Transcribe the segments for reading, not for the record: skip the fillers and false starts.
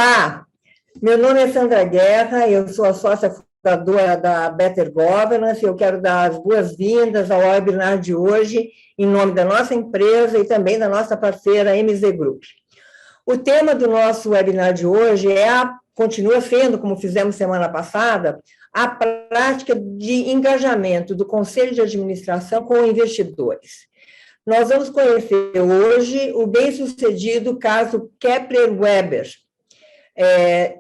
Olá, meu nome é Sandra Guerra, eu sou a sócia fundadora da Better Governance e eu quero dar as boas-vindas ao webinar de hoje, em nome da nossa empresa e também da nossa parceira MZ Group. O tema do nosso webinar de hoje continua sendo, como fizemos semana passada, a prática de engajamento do Conselho de Administração com investidores. Nós vamos conhecer hoje o bem-sucedido caso Kepler-Weber,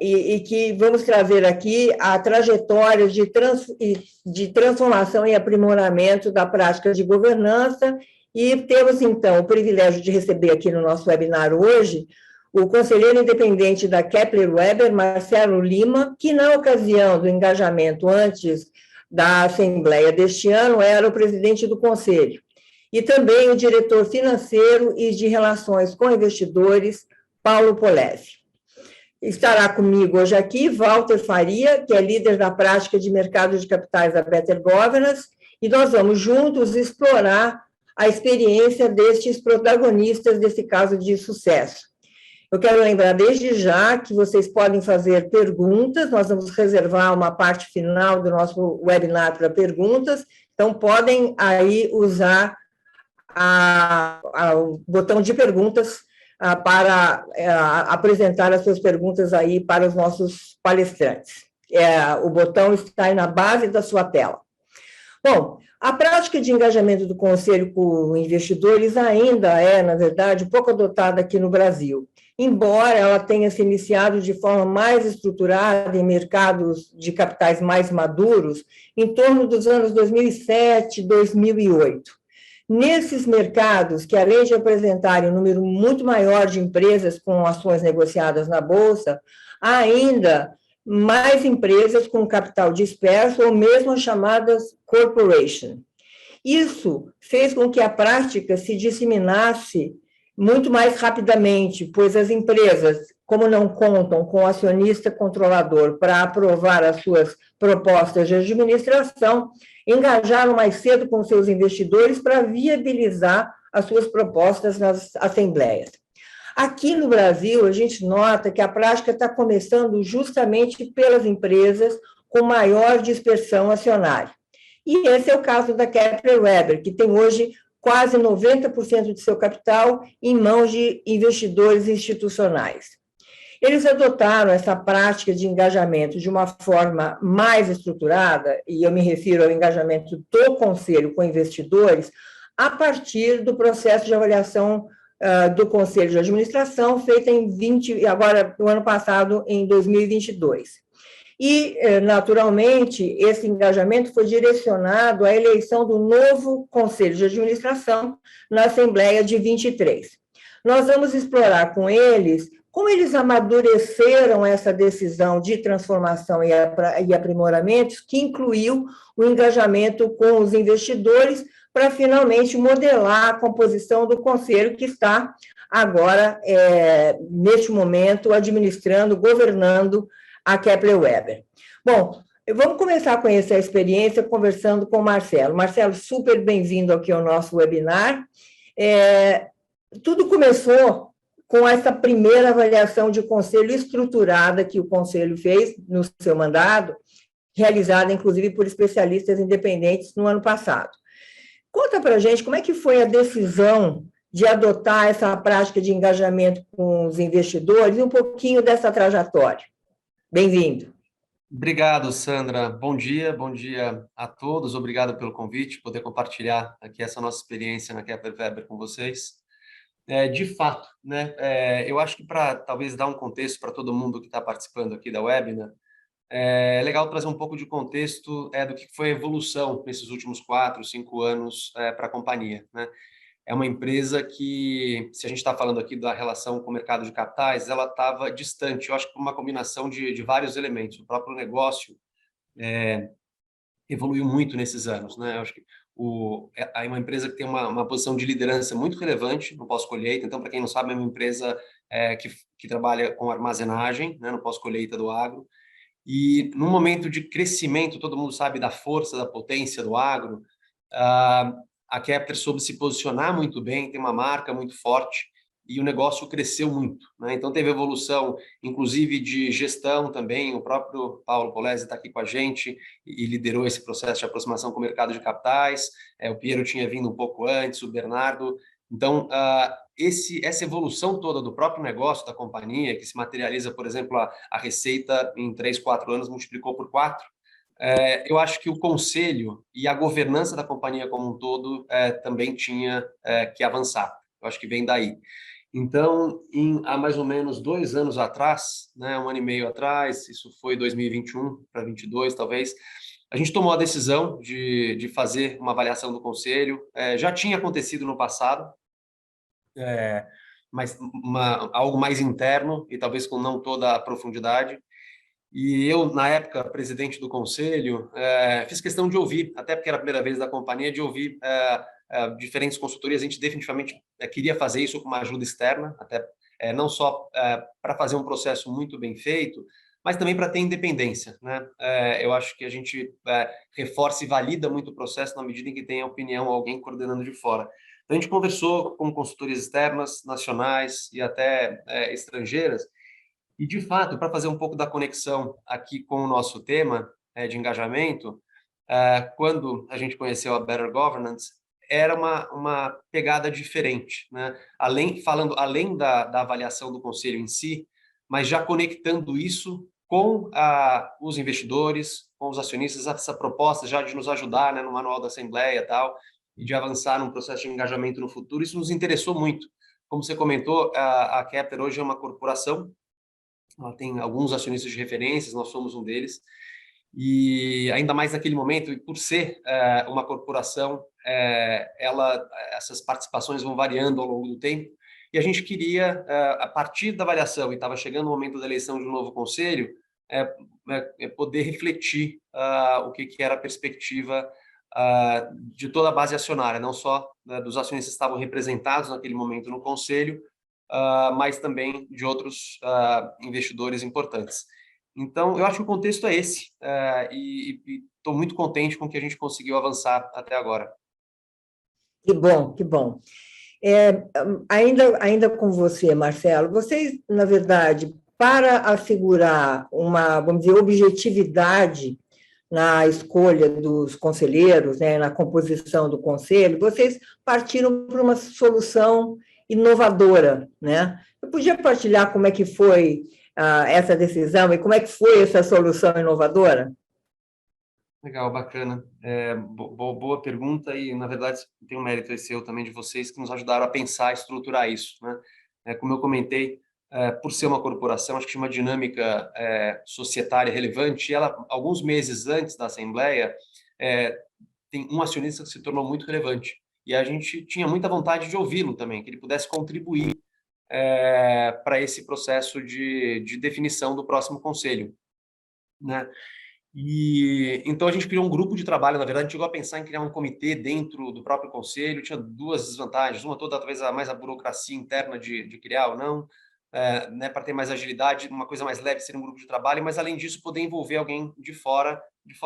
e que vamos trazer aqui a trajetória de transformação e aprimoramento da prática de governança, e temos, então, o privilégio de receber aqui no nosso webinar hoje o conselheiro independente da Kepler-Weber, Marcelo Lima, que, na ocasião do engajamento antes da Assembleia deste ano, era o presidente do Conselho, e também o diretor financeiro e de relações com investidores, Paulo Polese. Estará comigo hoje aqui Walter Faria, que é líder da prática de mercado de capitais da Better Governance, e nós vamos juntos explorar a experiência destes protagonistas desse caso de sucesso. Eu quero lembrar desde já que vocês podem fazer perguntas, nós vamos reservar uma parte final do nosso webinar para perguntas, então podem aí usar o botão de perguntas para apresentar as suas perguntas aí para os nossos palestrantes. O botão está aí na base da sua tela. Bom, a prática de engajamento do Conselho com investidores ainda é, na verdade, pouco adotada aqui no Brasil, embora ela tenha se iniciado de forma mais estruturada em mercados de capitais mais maduros, em torno dos anos 2007 e 2008. Nesses mercados, que além de apresentarem um número muito maior de empresas com ações negociadas na Bolsa, há ainda mais empresas com capital disperso ou mesmo as chamadas corporation. Isso fez com que a prática se disseminasse muito mais rapidamente, pois as empresas, como não contam com o acionista controlador para aprovar as suas propostas de administração, engajaram mais cedo com seus investidores para viabilizar as suas propostas nas assembleias. Aqui no Brasil, a gente nota que a prática está começando justamente pelas empresas com maior dispersão acionária. E esse é o caso da Kepler-Weber, que tem hoje quase 90% de seu capital em mãos de investidores institucionais. Eles adotaram essa prática de engajamento de uma forma mais estruturada, e eu me refiro ao engajamento do Conselho com investidores, a partir do processo de avaliação do Conselho de Administração, feito agora, no ano passado, em 2022. E, naturalmente, esse engajamento foi direcionado à eleição do novo Conselho de Administração na Assembleia de 23. Nós vamos explorar com eles como eles amadureceram essa decisão de transformação e aprimoramentos, que incluiu o engajamento com os investidores para finalmente modelar a composição do conselho que está agora, neste momento, administrando, governando a Kepler-Weber. Bom, vamos começar a conhecer a experiência conversando com o Marcelo. Marcelo, super bem-vindo aqui ao nosso webinar. Tudo começou com essa primeira avaliação de conselho estruturada que o conselho fez no seu mandato, realizada, inclusive, por especialistas independentes no ano passado. Conta para a gente como é que foi a decisão de adotar essa prática de engajamento com os investidores e um pouquinho dessa trajetória. Bem-vindo. Obrigado, Sandra. Bom dia a todos. Obrigado pelo convite, poder compartilhar aqui essa nossa experiência na Kepler-Weber com vocês. De fato, né, eu acho que para talvez dar um contexto para todo mundo que está participando aqui da webinar, é legal trazer um pouco de contexto do que foi a evolução nesses últimos 4, 5 anos para a companhia, né? É uma empresa que, se a gente está falando aqui da relação com o mercado de capitais, ela estava distante, eu acho que por uma combinação de vários elementos. O próprio negócio evoluiu muito nesses anos, né? Eu acho que é uma empresa que tem uma posição de liderança muito relevante no pós-colheita. Então, para quem não sabe, é uma empresa que trabalha com armazenagem, né, no pós-colheita do agro. E num momento de crescimento, todo mundo sabe da força, da potência do agro, a Kepler soube se posicionar muito bem, tem uma marca muito forte e o negócio cresceu muito, né? Então teve evolução, inclusive de gestão também. O próprio Paulo Polezi está aqui com a gente e liderou esse processo de aproximação com o mercado de capitais. O Piero tinha vindo um pouco antes, o Bernardo. Então, essa evolução toda do próprio negócio da companhia, que se materializa, por exemplo, a receita em 3, 4 anos multiplicou por 4. Eu acho que o conselho e a governança da companhia como um todo também tinha que avançar. Eu acho que vem daí. Então, há mais ou menos 2 anos atrás, né, 1 ano e meio atrás, isso foi 2021 para 22, talvez, a gente tomou a decisão de fazer uma avaliação do conselho. Já tinha acontecido no passado, mas algo mais interno e talvez com não toda a profundidade. E eu, na época, presidente do conselho, fiz questão de ouvir, até porque era a primeira vez da companhia, de ouvir diferentes consultorias. A gente definitivamente queria fazer isso com uma ajuda externa, até não só para fazer um processo muito bem feito, mas também para ter independência, né? Eu acho que a gente reforça e valida muito o processo na medida em que tem a opinião, alguém coordenando de fora. Então, a gente conversou com consultorias externas, nacionais e até estrangeiras, e, de fato, para fazer um pouco da conexão aqui com o nosso tema de engajamento, quando a gente conheceu a Better Governance, era uma pegada diferente, né? Além da avaliação do conselho em si, mas já conectando isso com os investidores, com os acionistas, essa proposta já de nos ajudar, né, no manual da Assembleia e tal, e de avançar num processo de engajamento no futuro. Isso nos interessou muito. Como você comentou, a Kepler hoje é uma corporação. Ela tem alguns acionistas de referências, nós somos um deles, e ainda mais naquele momento, e por ser uma corporação, essas participações vão variando ao longo do tempo, e a gente queria, a partir da avaliação, e estava chegando o momento da eleição de um novo conselho, poder refletir o que era a perspectiva de toda a base acionária, não só dos acionistas que estavam representados naquele momento no conselho, mas também de outros investidores importantes. Então, eu acho que o contexto é esse, e estou muito contente com o que a gente conseguiu avançar até agora. Que bom, que bom. Ainda com você, Marcelo, vocês, na verdade, para assegurar uma, vamos dizer, objetividade na escolha dos conselheiros, né, na composição do conselho, vocês partiram para uma solução inovadora, né? Eu podia partilhar como é que foi essa decisão e como é que foi essa solução inovadora? Legal, bacana. Boa pergunta e, na verdade, tem um mérito esse eu também de vocês que nos ajudaram a pensar, estruturar isso, né? Como eu comentei, por ser uma corporação, acho que tinha uma dinâmica societária relevante. E ela, alguns meses antes da Assembleia, tem um acionista que se tornou muito relevante. E a gente tinha muita vontade de ouvi-lo também, que ele pudesse contribuir para esse processo de definição do próximo conselho, né? E então a gente criou um grupo de trabalho. Na verdade, a gente chegou a pensar em criar um comitê dentro do próprio conselho. Tinha duas desvantagens: uma toda, talvez, mais a burocracia interna de criar ou não, né, para ter mais agilidade. Uma coisa mais leve seria um grupo de trabalho, mas além disso poder envolver alguém de fora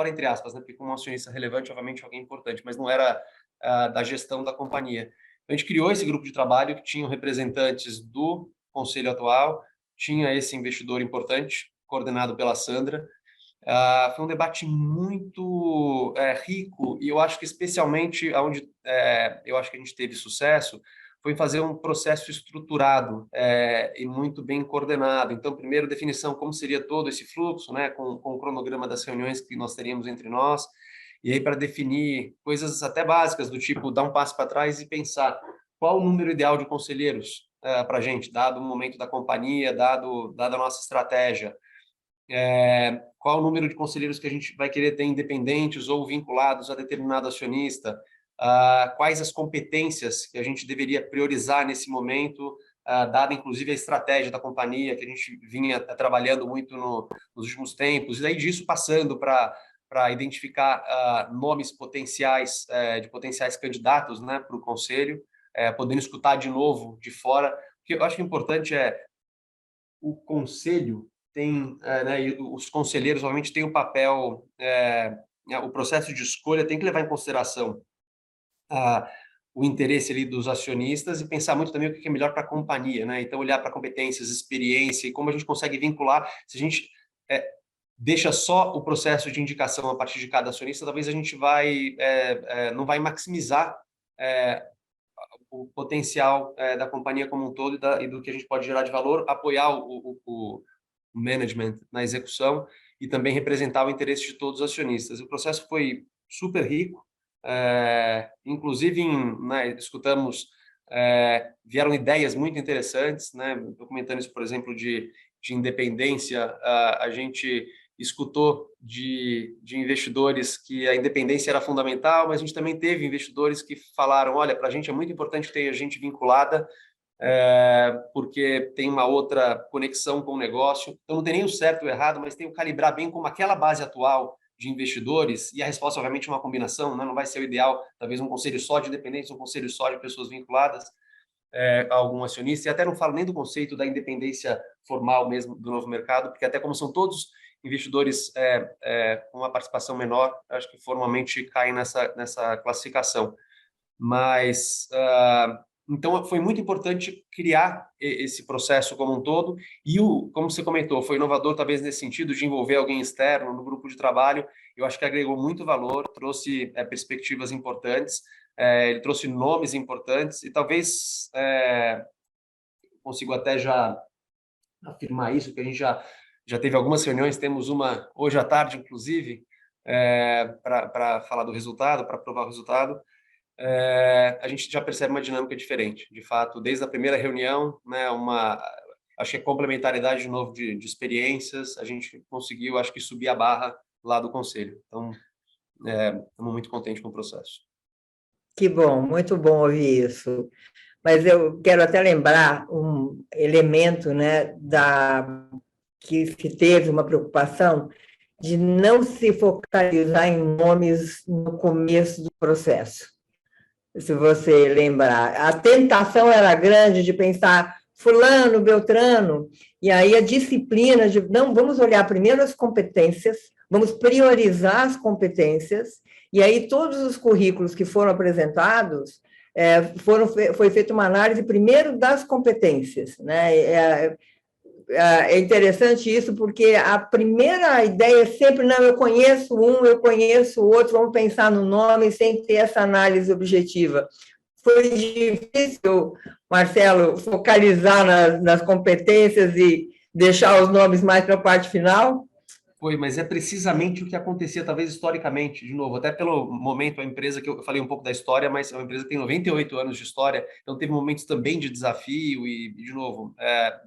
entre aspas, né, porque como um acionista relevante, obviamente alguém importante, mas não era da gestão da companhia. Então, a gente criou esse grupo de trabalho que tinham representantes do conselho atual, tinha esse investidor importante coordenado pela Sandra. Foi um debate muito rico, e eu acho que especialmente onde eu acho que a gente teve sucesso foi em fazer um processo estruturado e muito bem coordenado. Então, primeiro, definição como seria todo esse fluxo, né, com o cronograma das reuniões que nós teríamos entre nós, e aí para definir coisas até básicas, do tipo dar um passo para trás e pensar qual o número ideal de conselheiros para a gente, dado o momento da companhia, dada a nossa estratégia. Qual o número de conselheiros que a gente vai querer ter independentes ou vinculados a determinado acionista, quais as competências que a gente deveria priorizar nesse momento, dada inclusive a estratégia da companhia que a gente vinha trabalhando muito nos últimos tempos, e daí disso passando para identificar nomes potenciais, de potenciais candidatos, né, para o conselho, podendo escutar de novo de fora. O que eu acho importante o conselho tem, né, e os conselheiros, obviamente, têm o papel, o processo de escolha tem que levar em consideração o interesse ali dos acionistas e pensar muito também o que é melhor para a companhia, né? Então, olhar para competências, experiência e como a gente consegue vincular. Se a gente deixa só o processo de indicação a partir de cada acionista, talvez a gente não vai maximizar o potencial da companhia como um todo e do que a gente pode gerar de valor, apoiar o management na execução e também representar o interesse de todos os acionistas. O processo foi super rico, inclusive escutamos, vieram ideias muito interessantes, né? Documentando isso, por exemplo, de independência, a gente escutou de investidores que a independência era fundamental, mas a gente também teve investidores que falaram, olha, para a gente é muito importante ter a gente vinculada, porque tem uma outra conexão com o negócio. Então, não tem nem o certo ou o errado, mas tem o calibrar bem como aquela base atual de investidores, e a resposta, obviamente, é uma combinação, né? Não vai ser o ideal, talvez um conselho só de independentes, um conselho só de pessoas vinculadas a algum acionista, e até não falo nem do conceito da independência formal mesmo do novo mercado, porque até como são todos investidores com uma participação menor, acho que formalmente caem nessa classificação. Mas, então, foi muito importante criar esse processo como um todo, e, como você comentou, foi inovador talvez nesse sentido de envolver alguém externo no grupo de trabalho. Eu acho que agregou muito valor, trouxe perspectivas importantes, ele trouxe nomes importantes, e talvez consigo até já afirmar isso, que a gente já teve algumas reuniões, temos uma hoje à tarde, inclusive, para falar do resultado, para aprovar o resultado. A gente já percebe uma dinâmica diferente. De fato, desde a primeira reunião, né, acho que é complementaridade de novo de experiências, a gente conseguiu, acho que, subir a barra lá do conselho. Então, estamos muito contentes com o processo. Que bom, muito bom ouvir isso. Mas eu quero até lembrar um elemento, né, que se teve uma preocupação de não se focalizar em nomes no começo do processo. Se você lembrar, a tentação era grande de pensar fulano, beltrano, e aí a disciplina de, não, vamos olhar primeiro as competências, vamos priorizar as competências, e aí todos os currículos que foram apresentados, foi feita uma análise primeiro das competências, né? É interessante isso, porque a primeira ideia é sempre, não, eu conheço um, eu conheço o outro, vamos pensar no nome sem ter essa análise objetiva. Foi difícil, Marcelo, focalizar nas competências e deixar os nomes mais para a parte final? Foi, mas é precisamente o que acontecia, talvez historicamente, de novo, até pelo momento, a empresa que eu falei um pouco da história, mas é uma empresa que tem 98 anos de história, então teve momentos também de desafio e de novo,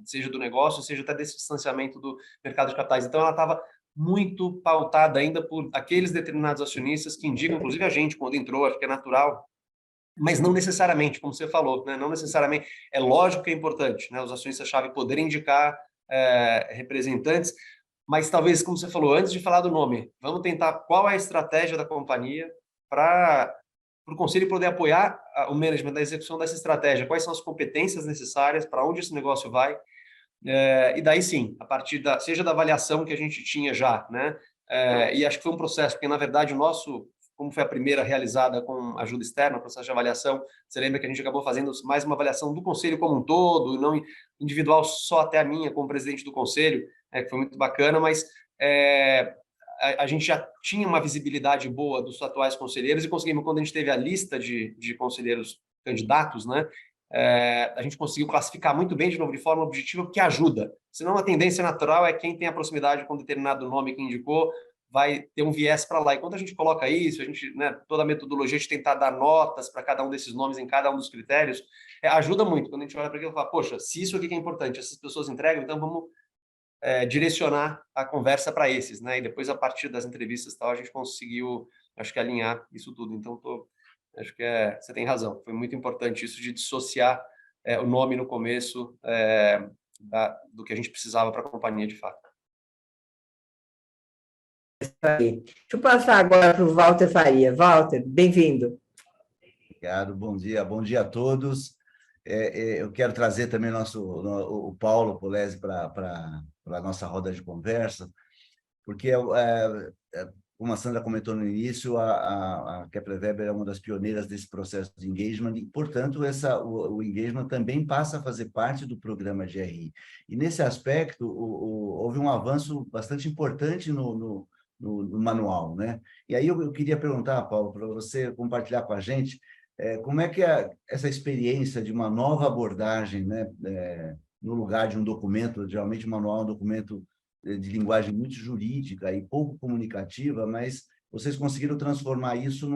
seja do negócio, seja até desse distanciamento do mercado de capitais. Então, ela estava muito pautada ainda por aqueles determinados acionistas que indicam, inclusive a gente, quando entrou, acho que é natural, mas não necessariamente, como você falou, né? Não necessariamente, é lógico que é importante, né? Os acionistas-chave poderem indicar representantes, mas talvez, como você falou, antes de falar do nome, vamos tentar qual é a estratégia da companhia para o conselho poder apoiar o management da execução dessa estratégia, quais são as competências necessárias, para onde esse negócio vai, e daí sim, a partir seja da avaliação que a gente tinha já, né? E acho que foi um processo, porque na verdade o nosso, como foi a primeira realizada com ajuda externa, o processo de avaliação, você lembra que a gente acabou fazendo mais uma avaliação do conselho como um todo, não individual só até a minha como presidente do conselho, que foi muito bacana, mas a gente já tinha uma visibilidade boa dos atuais conselheiros e conseguimos, quando a gente teve a lista de conselheiros candidatos, né, a gente conseguiu classificar muito bem, de novo, de forma objetiva, porque ajuda. Senão, a tendência natural é quem tem a proximidade com determinado nome que indicou vai ter um viés para lá. E quando a gente coloca isso, a gente, né, toda a metodologia de tentar dar notas para cada um desses nomes em cada um dos critérios, ajuda muito. Quando a gente olha para aquilo e fala, poxa, se isso aqui que é importante, essas pessoas entregam, então vamos direcionar a conversa para esses, né? E depois, a partir das entrevistas e tal, a gente conseguiu, acho que, alinhar isso tudo. Então, acho que você tem razão. Foi muito importante isso de dissociar o nome no começo do que a gente precisava para a companhia, de fato. Deixa eu passar agora para o Walter Faria. Walter, bem-vindo. Obrigado, bom dia a todos. Eu quero trazer também o Paulo Polese para a nossa roda de conversa, porque como a Sandra comentou no início, a Kepler Weber é uma das pioneiras desse processo de engagement e, portanto, o engagement também passa a fazer parte do programa GRI. E, nesse aspecto, houve um avanço bastante importante no manual, né? E aí eu queria perguntar, Paulo, para você compartilhar com a gente como é que essa experiência de uma nova abordagem, né, no lugar de um documento, geralmente o manual é um documento de linguagem muito jurídica e pouco comunicativa, mas vocês conseguiram transformar isso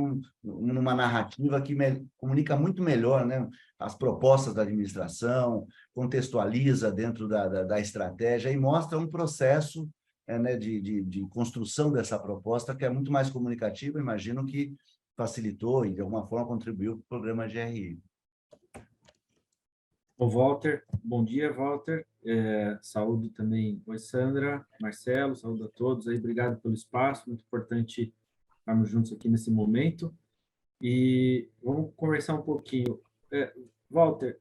numa narrativa que comunica muito melhor, né, as propostas da administração, contextualiza dentro da estratégia e mostra um processo né, de construção dessa proposta que é muito mais comunicativa, imagino que facilitou e, de alguma forma, contribuiu para o programa GRI. Bom, Walter, bom dia, Walter. Saúde também, oi, Sandra, Marcelo, saúde a todos aí, obrigado pelo espaço, muito importante estarmos juntos aqui nesse momento. E vamos conversar um pouquinho. Walter,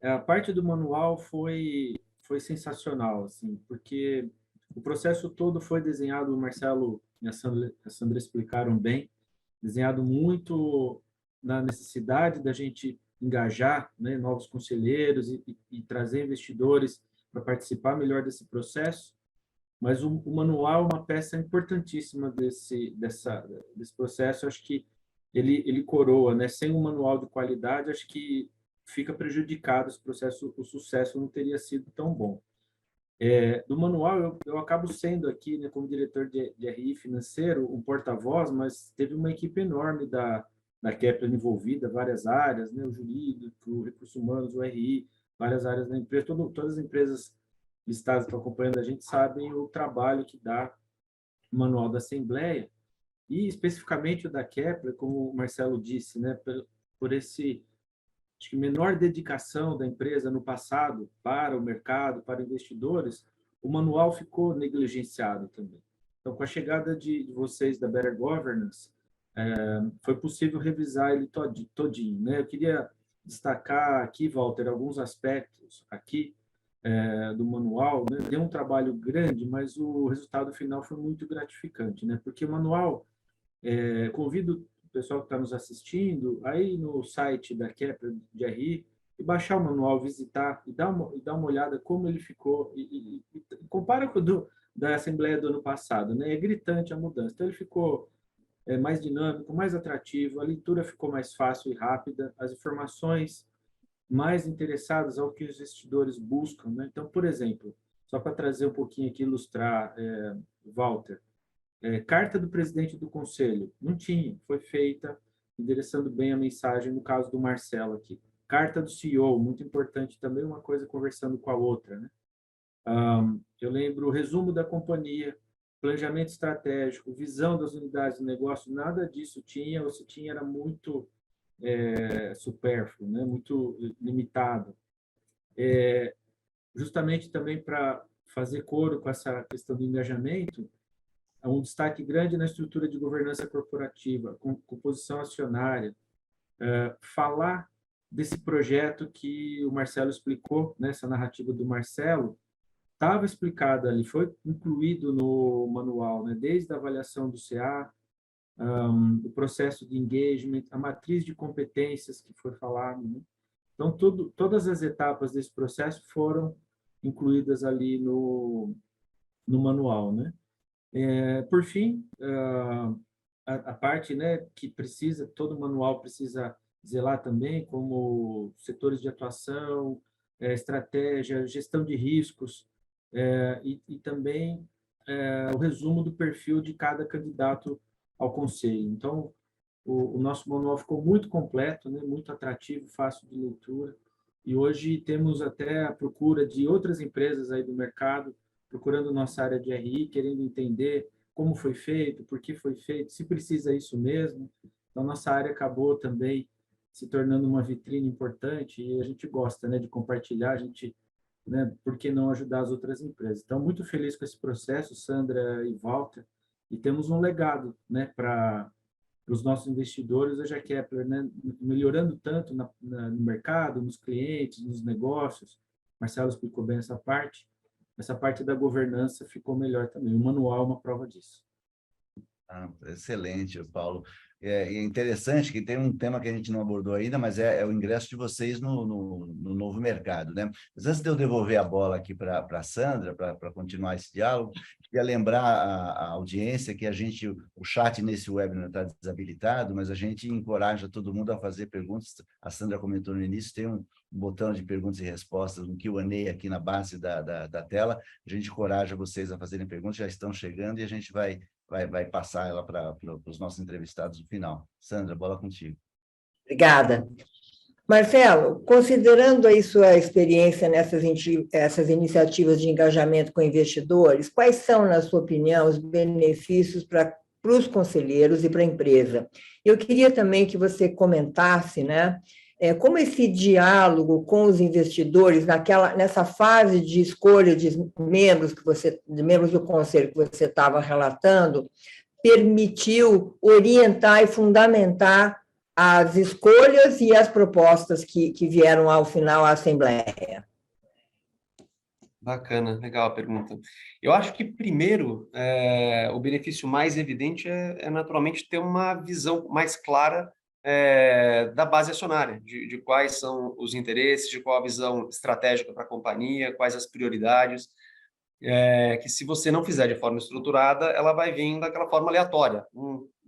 a parte do manual foi sensacional, assim, porque o processo todo foi desenhado, o Marcelo e a Sandra explicaram bem, desenhado muito na necessidade da gente engajar, né, novos conselheiros e trazer investidores para participar melhor desse processo, mas o manual é uma peça importantíssima desse processo. Acho que ele coroa, né? Sem um manual de qualidade, acho que fica prejudicado esse processo, o sucesso não teria sido tão bom. Do manual, eu acabo sendo aqui, né, como diretor de RI financeiro, um porta-voz, mas teve uma equipe enorme da Kepler envolvida, várias áreas, né, o jurídico, o recursos humanos, o RI, várias áreas da empresa, todas as empresas listadas que estão acompanhando a gente sabem o trabalho que dá o manual da Assembleia, e especificamente o da Kepler, como o Marcelo disse, né, por esse acho que menor dedicação da empresa no passado para o mercado, para investidores, o manual ficou negligenciado também. Então, com a chegada de vocês da Better Governance, foi possível revisar ele todinho, né? Eu queria destacar aqui, Walter, alguns aspectos aqui do manual, né? Deu um trabalho grande, mas o resultado final foi muito gratificante, né? Porque o manual, convido o pessoal que está nos assistindo aí no site da Kepler de RI e baixar o manual, visitar e dar uma olhada como ele ficou e compara com o da Assembleia do ano passado, né? É gritante a mudança. Então ele ficou mais dinâmico, mais atrativo, a leitura ficou mais fácil e rápida, as informações mais interessadas ao que os investidores buscam, né? Então, por exemplo, só para trazer um pouquinho aqui, ilustrar, Walter, carta do presidente do conselho, não tinha, foi feita, endereçando bem a mensagem, no caso do Marcelo aqui. Carta do CEO, muito importante também, uma coisa conversando com a outra, né? Eu lembro o resumo da companhia, planejamento estratégico, visão das unidades de negócio, nada disso tinha, ou se tinha era muito supérfluo, né? Muito limitado. Justamente também para fazer coro com essa questão do engajamento, há um destaque grande na estrutura de governança corporativa, com composição acionária, falar desse projeto que o Marcelo explicou, nessa narrativa do Marcelo, estava explicado ali, foi incluído no manual, né? Desde a avaliação do CA, o processo de engagement, a matriz de competências que foi falado, né? Então, todas as etapas desse processo foram incluídas ali no manual, né? Por fim, a parte, né, que precisa, todo manual precisa zelar também, como setores de atuação, estratégia, gestão de riscos, e também o resumo do perfil de cada candidato ao conselho. Então, o nosso manual ficou muito completo, né, muito atrativo, fácil de leitura, e hoje temos até a procura de outras empresas aí do mercado, procurando nossa área de RI, querendo entender como foi feito, por que foi feito, se precisa isso mesmo. Então, nossa área acabou também se tornando uma vitrine importante e a gente gosta, né, de compartilhar, a gente, né, por que não ajudar as outras empresas? Então, muito feliz com esse processo, Sandra e Walter, e temos um legado, né, para os nossos investidores, hoje a Kepler, né, melhorando tanto no mercado, nos clientes, nos negócios. Marcelo explicou bem essa parte da governança ficou melhor também. O manual é uma prova disso. Excelente, Paulo. É interessante que tem um tema que a gente não abordou ainda, mas é o ingresso de vocês no novo mercado, né? Mas antes de eu devolver a bola aqui para a Sandra, para continuar esse diálogo, queria lembrar a audiência que o chat nesse webinar está desabilitado, mas a gente encoraja todo mundo a fazer perguntas. A Sandra comentou no início, tem um botão de perguntas e respostas, um Q&A aqui na base da tela. A gente encoraja vocês a fazerem perguntas, já estão chegando e a gente vai passar ela para os nossos entrevistados no final. Sandra, bola contigo. Obrigada. Marcelo, considerando aí sua experiência essas iniciativas de engajamento com investidores, quais são, na sua opinião, os benefícios para os conselheiros e para a empresa? Eu queria também que você comentasse, né, como esse diálogo com os investidores nessa fase de escolha de membros do conselho que você estava relatando, permitiu orientar e fundamentar as escolhas e as propostas que vieram ao final à Assembleia. Bacana, legal a pergunta. Eu acho que, primeiro, o benefício mais evidente é naturalmente ter uma visão mais clara da base acionária, de quais são os interesses, de qual a visão estratégica para a companhia, quais as prioridades, que se você não fizer de forma estruturada, ela vai vir daquela forma aleatória,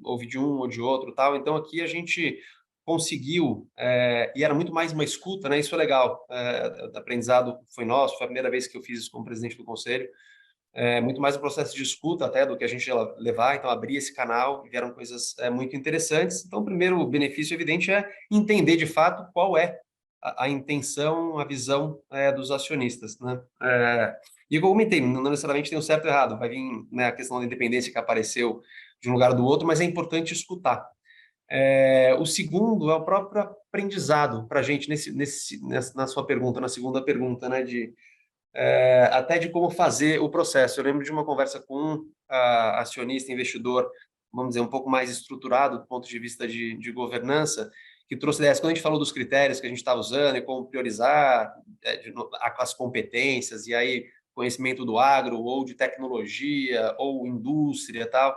ouve de um ou de outro, tal. Então, aqui a gente conseguiu, e era muito mais uma escuta, né? Isso é legal, o aprendizado foi nosso, foi a primeira vez que eu fiz isso como presidente do conselho, muito mais um processo de escuta até do que a gente ia levar, então abrir esse canal, vieram coisas muito interessantes. Então, o primeiro benefício evidente é entender de fato qual é a intenção, a visão dos acionistas, né? E como eu comentei, não necessariamente tem o certo e errado, vai vir, né, a questão da independência que apareceu de um lugar ou do outro, mas é importante escutar. O segundo é o próprio aprendizado para a gente, na sua pergunta, na segunda pergunta, né, até de como fazer o processo. Eu lembro de uma conversa com um acionista, investidor, vamos dizer, um pouco mais estruturado do ponto de vista de governança, que trouxe ideias. Quando a gente falou dos critérios que a gente está usando e como priorizar as competências, e aí conhecimento do agro, ou de tecnologia, ou indústria e tal,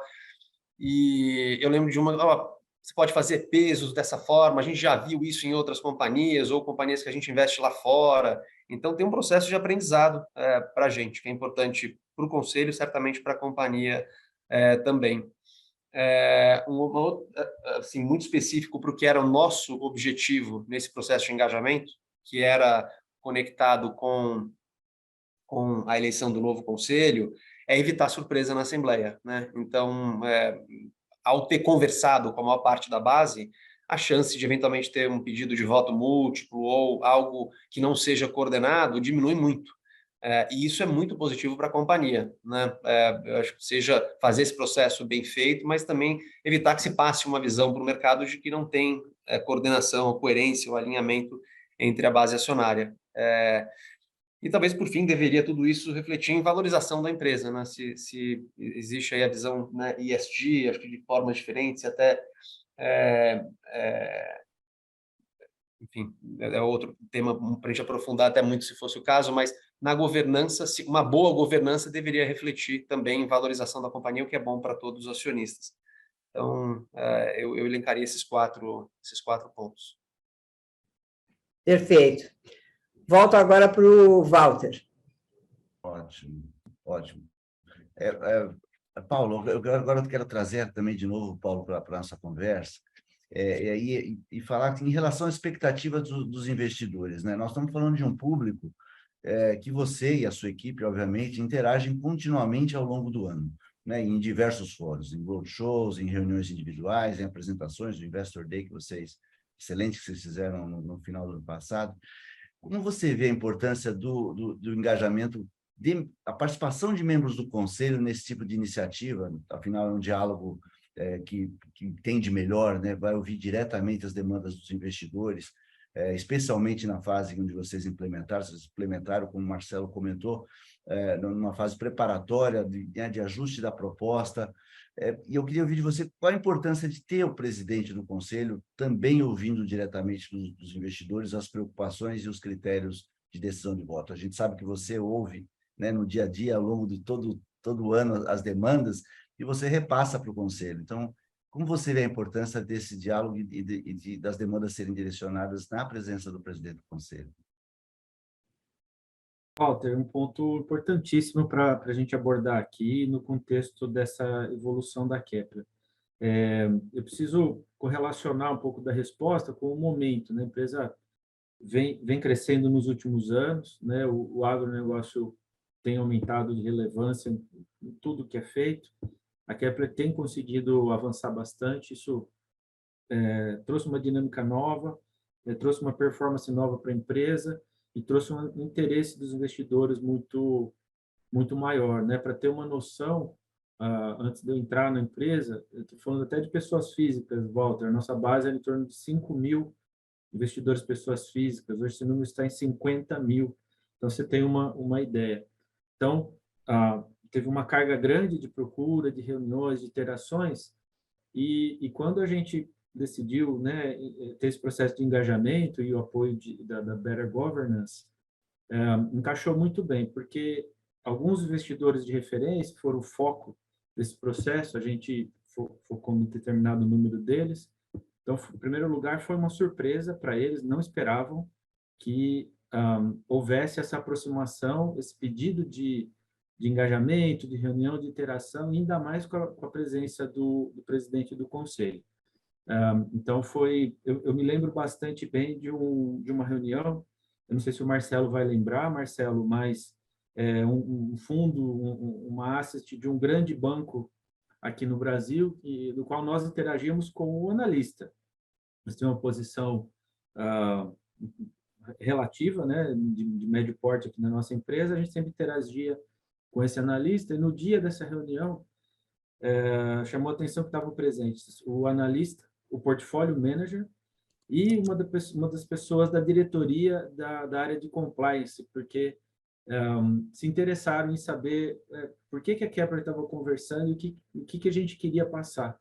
e eu lembro de você pode fazer pesos dessa forma, a gente já viu isso em outras companhias, ou companhias que a gente investe lá fora. Então, tem um processo de aprendizado para a gente, que é importante para o conselho, certamente para a companhia também. Assim, muito específico para o que era o nosso objetivo nesse processo de engajamento, que era conectado com a eleição do novo conselho, é evitar surpresa na Assembleia, né? Então, ao ter conversado com a maior parte da base, a chance de eventualmente ter um pedido de voto múltiplo ou algo que não seja coordenado diminui muito. E isso é muito positivo para a companhia, né? Eu acho que seja fazer esse processo bem feito, mas também evitar que se passe uma visão para o mercado de que não tem coordenação, coerência ou alinhamento entre a base acionária. E talvez, por fim, deveria tudo isso refletir em valorização da empresa, né? Se existe aí a visão, né, ESG, acho que de formas diferentes, até, enfim, é outro tema para a gente aprofundar até muito, se fosse o caso, mas na governança, uma boa governança deveria refletir também em valorização da companhia, o que é bom para todos os acionistas. Então, eu elencaria esses quatro pontos. Perfeito. Volto agora para o Walter. Ótimo, ótimo. Paulo, agora eu quero trazer também de novo, Paulo, para a nossa conversa, e falar que em relação à expectativa dos investidores, né? Nós estamos falando de um público que você e a sua equipe, obviamente, interagem continuamente ao longo do ano, né? Em diversos fóruns, em roadshows, em reuniões individuais, em apresentações do Investor Day excelente que vocês fizeram no final do ano passado. Como você vê a importância do engajamento, a participação de membros do Conselho nesse tipo de iniciativa? Afinal, é um diálogo que tem de melhor, né? Vai ouvir diretamente as demandas dos investidores, especialmente na fase onde vocês implementaram, como o Marcelo comentou, numa fase preparatória de ajuste da proposta. E eu queria ouvir de você qual a importância de ter o presidente do Conselho também ouvindo diretamente dos investidores as preocupações e os critérios de decisão de voto. A gente sabe que você ouve, né, no dia a dia, ao longo de todo o ano, as demandas, e você repassa para o conselho. Então, como você vê a importância desse diálogo das demandas serem direcionadas na presença do presidente do conselho? Walter, um ponto importantíssimo para a gente abordar aqui no contexto dessa evolução da Kepler. Eu preciso correlacionar um pouco da resposta com o momento, né? A empresa vem crescendo nos últimos anos, né? O agronegócio tem aumentado de relevância em tudo que é feito. A Kepler tem conseguido avançar bastante, isso trouxe uma dinâmica nova, trouxe uma performance nova para a empresa e trouxe um interesse dos investidores muito maior, né? Para ter uma noção, antes de eu entrar na empresa, eu estou falando até de pessoas físicas, Walter, nossa base é em torno de 5.000 investidores pessoas físicas, hoje esse número está em 50.000, então você tem uma ideia. Então, teve uma carga grande de procura, de reuniões, de interações, e quando a gente decidiu, né, ter esse processo de engajamento e o apoio da Better Governance, encaixou muito bem, porque alguns investidores de referência foram o foco desse processo, a gente focou em determinado número deles. Então, em primeiro lugar, foi uma surpresa para eles, não esperavam que houvesse essa aproximação, esse pedido de engajamento, de reunião, de interação, ainda mais com a presença do presidente do conselho. Então, eu me lembro bastante bem de uma reunião, eu não sei se o Marcelo vai lembrar, Marcelo, mas um fundo, uma asset de um grande banco aqui no Brasil, do qual nós interagimos com o analista. Nós temos uma posição relativa, né, de médio porte aqui na nossa empresa, a gente sempre interagia com esse analista, e no dia dessa reunião, chamou a atenção que estavam presentes o analista, o portfólio manager e uma das pessoas da diretoria da área de compliance, porque se interessaram em saber por que a Kepler estava conversando e o que a gente queria passar.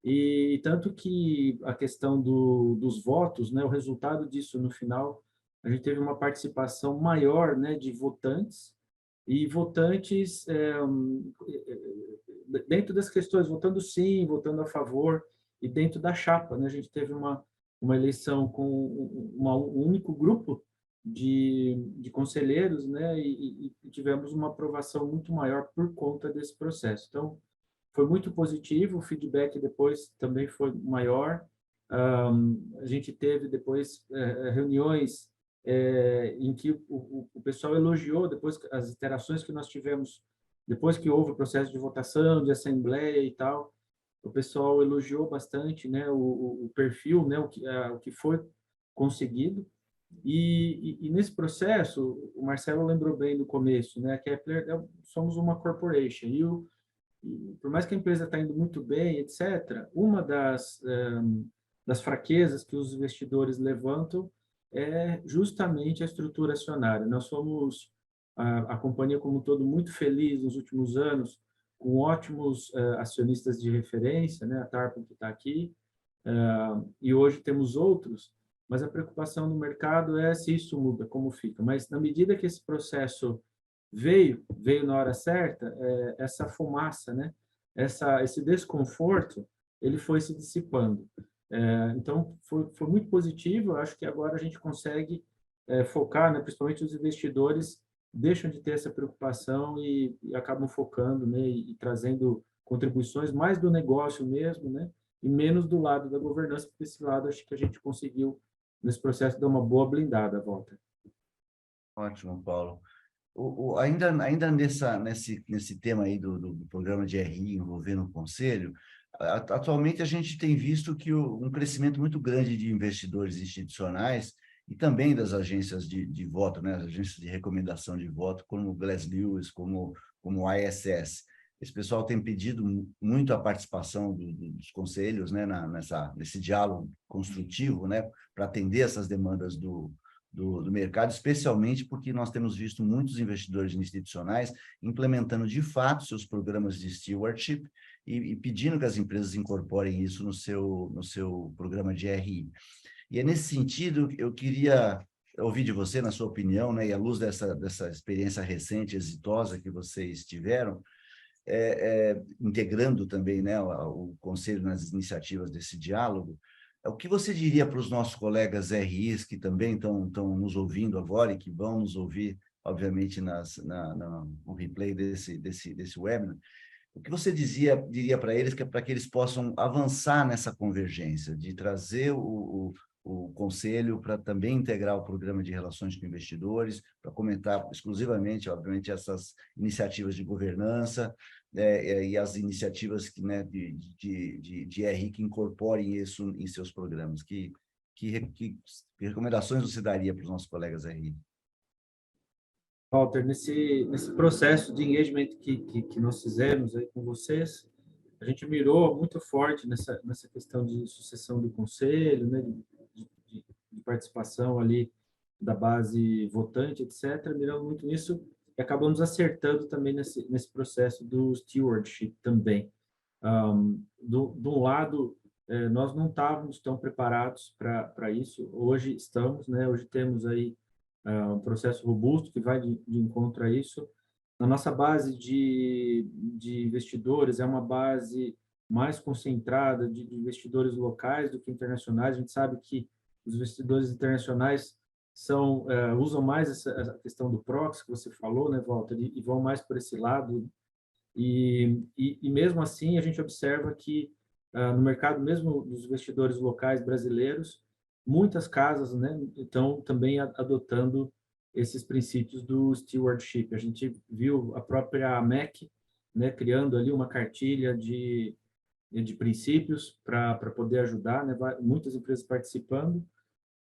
E tanto que a questão dos votos, né, o resultado disso no final, a gente teve uma participação maior, né, de votantes, e votantes dentro das questões, votando sim, votando a favor, e dentro da chapa, né, a gente teve uma eleição com um único grupo de conselheiros, né, e tivemos uma aprovação muito maior por conta desse processo. Então, foi muito positivo, o feedback depois também foi maior. A gente teve depois reuniões em que o pessoal elogiou, depois as interações que nós tivemos, depois que houve o processo de votação, de assembleia e tal, o pessoal elogiou bastante, né, o perfil, né, o que foi conseguido. E nesse processo, o Marcelo lembrou bem no começo, né, a Kepler somos uma corporation, e por mais que a empresa está indo muito bem, etc., uma das fraquezas que os investidores levantam é justamente a estrutura acionária. Nós somos, a companhia como um todo, muito feliz nos últimos anos, com ótimos acionistas de referência, né, a Tarpon que está aqui, e hoje temos outros, mas a preocupação no mercado é se isso muda, como fica. Mas na medida que esse processo veio na hora certa, essa fumaça, né? Esse desconforto, ele foi se dissipando. Então, foi muito positivo. Eu acho que agora a gente consegue focar, né? Principalmente os investidores deixam de ter essa preocupação e acabam focando, né? E trazendo contribuições mais do negócio mesmo, né? E menos do lado da governança, porque esse lado acho que a gente conseguiu, nesse processo, dar uma boa blindada à volta. Ótimo, Paulo. Ainda nesse tema aí do programa de RI envolvendo o Conselho, atualmente a gente tem visto que um crescimento muito grande de investidores institucionais e também das agências de voto, né, as agências de recomendação de voto, como o Glass Lewis, como o ISS. Esse pessoal tem pedido muito a participação dos conselhos, né, nesse diálogo construtivo, né, para atender essas demandas do mercado, especialmente porque nós temos visto muitos investidores institucionais implementando de fato seus programas de stewardship e pedindo que as empresas incorporem isso no seu programa de RI. E é nesse sentido eu queria ouvir de você, na sua opinião, né, e à luz dessa experiência recente, exitosa que vocês tiveram, integrando também, né, o Conselho nas iniciativas desse diálogo, o que você diria para os nossos colegas RIs que também estão nos ouvindo agora e que vão nos ouvir, obviamente, no replay desse webinar? O que você diria para eles para que eles possam avançar nessa convergência, de trazer o Conselho para também integrar o programa de relações com investidores, para comentar exclusivamente, obviamente, essas iniciativas de governança e as iniciativas né, de RI que incorporem isso em seus programas? Que recomendações você daria para os nossos colegas RI? Walter, nesse processo de engagement que nós fizemos aí com vocês, a gente mirou muito forte nessa questão de sucessão do conselho, né, de participação ali da base votante, etc. Miramos muito nisso e acabamos acertando também nesse processo do stewardship também. De um lado, nós não estávamos tão preparados para isso, hoje estamos, né? Hoje temos aí um processo robusto que vai de encontro a isso. A nossa base de investidores é uma base mais concentrada de investidores locais do que internacionais. A gente sabe que os investidores internacionais usam mais essa questão do proxy que você falou, né, Walter, e vão mais por esse lado. E mesmo assim, a gente observa que no mercado mesmo dos investidores locais brasileiros, muitas casas, né, estão também adotando esses princípios do stewardship. A gente viu a própria MEC, né, criando ali uma cartilha de princípios para poder ajudar, né, muitas empresas participando,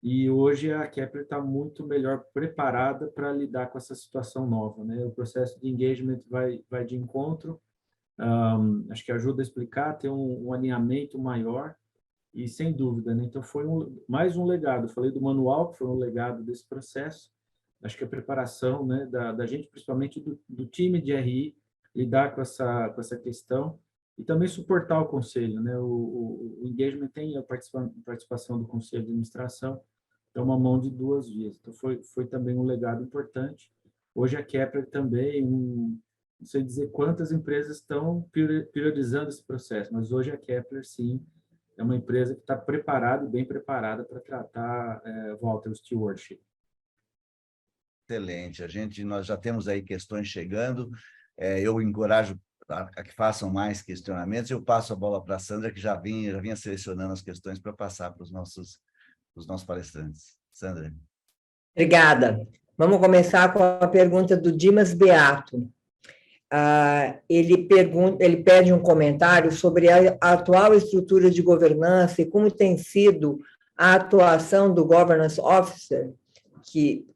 e hoje a Kepler está muito melhor preparada para lidar com essa situação nova, né? O processo de engagement vai de encontro, acho que ajuda a explicar, ter um alinhamento maior, e sem dúvida, né? Então foi mais um legado. Eu falei do manual, que foi um legado desse processo. Acho que a preparação, né, da gente, principalmente do time de RI, lidar com essa questão e também suportar o conselho, né? O engagement tem a participação do conselho de administração, então uma mão de duas vias. Então foi também um legado importante. Hoje a Kepler também, não sei dizer quantas empresas estão priorizando esse processo, mas hoje a Kepler, sim, é uma empresa que está preparada, bem preparada para tratar, Walter, o stewardship. Excelente. Nós já temos aí questões chegando. Eu encorajo a que façam mais questionamentos. Eu passo a bola para a Sandra, que já vinha selecionando as questões para passar para os nossos palestrantes. Sandra. Obrigada. Vamos começar com a pergunta do Dimas Beato. Ele pede um comentário sobre a atual estrutura de governança e como tem sido a atuação do Governance Officer, que